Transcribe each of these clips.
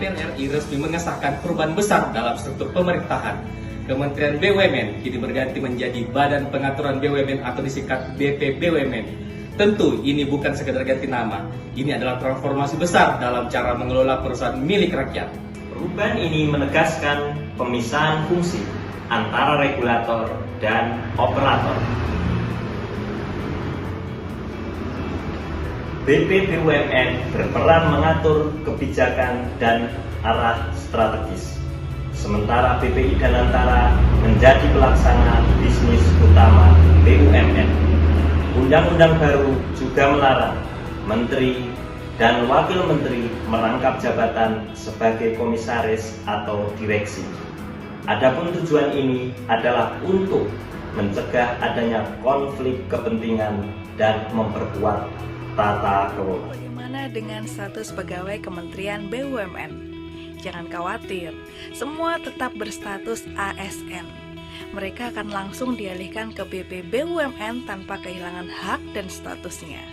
DPR RI resmi mengesahkan perubahan besar dalam struktur pemerintahan. Kementerian BUMN kini berganti menjadi Badan Pengaturan BUMN atau disingkat BPBUMN. Tentu ini bukan sekedar ganti nama, ini adalah transformasi besar dalam cara mengelola perusahaan milik rakyat. Perubahan ini menegaskan pemisahan fungsi antara regulator dan operator. BPBUMN berperan mengatur kebijakan dan arah strategis, sementara BPI Danantara menjadi pelaksana bisnis utama BUMN. Undang-undang baru juga melarang Menteri dan Wakil Menteri merangkap jabatan sebagai komisaris atau direksi. Adapun tujuan ini adalah untuk mencegah adanya konflik kepentingan dan memperkuat tata kelola. Bagaimana dengan status pegawai Kementerian BUMN? Jangan khawatir, semua tetap berstatus ASN. Mereka akan langsung dialihkan ke BPBUMN tanpa kehilangan hak dan statusnya.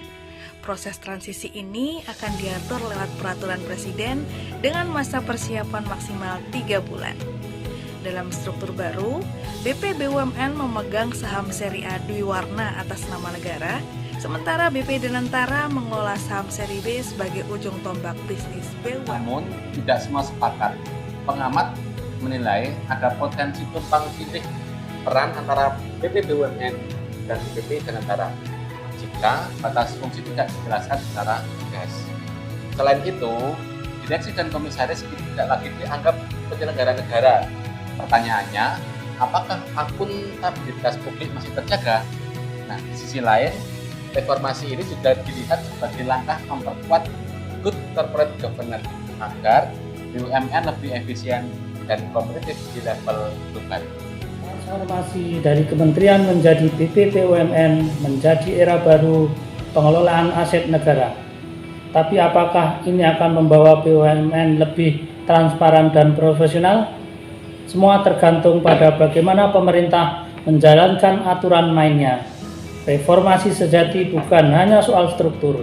Proses transisi ini akan diatur lewat peraturan Presiden dengan masa persiapan maksimal 3 bulan. Dalam struktur baru, BPBUMN memegang saham seri A Dwi Warna atas nama negara, sementara BP Danantara mengelola saham seri B sebagai ujung tombak bisnis BUMN. Namun, tidak semua sepakat. Pengamat menilai ada potensi tumpang tindih peran antara BPBUMN dan BP Danantara jika batas fungsi tidak dijelaskan secara tegas. Selain itu, direksi dan komisaris tidak lagi dianggap penyelenggara negara. Pertanyaannya, apakah akuntabilitas publik masih terjaga? Nah, di sisi lain, reformasi ini juga dilihat sebagai langkah memperkuat good corporate governance agar BUMN lebih efisien dan kompetitif di level global. Transformasi dari kementerian menjadi BPBUMN menjadi era baru pengelolaan aset negara. Tapi apakah ini akan membawa BUMN lebih transparan dan profesional? Semua tergantung pada bagaimana pemerintah menjalankan aturan mainnya. Reformasi sejati bukan hanya soal struktur,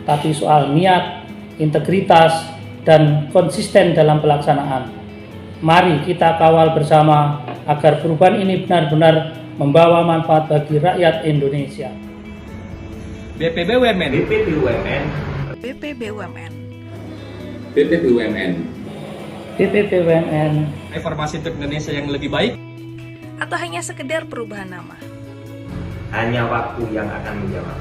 tapi soal niat, integritas, dan konsisten dalam pelaksanaan. Mari kita kawal bersama agar perubahan ini benar-benar membawa manfaat bagi rakyat Indonesia. BPBUMN. BPBUMN. BPBUMN. BPBUMN. BPBUMN. Reformasi untuk Indonesia yang lebih baik. Atau hanya sekedar perubahan nama? Hanya waktu yang akan menjawab.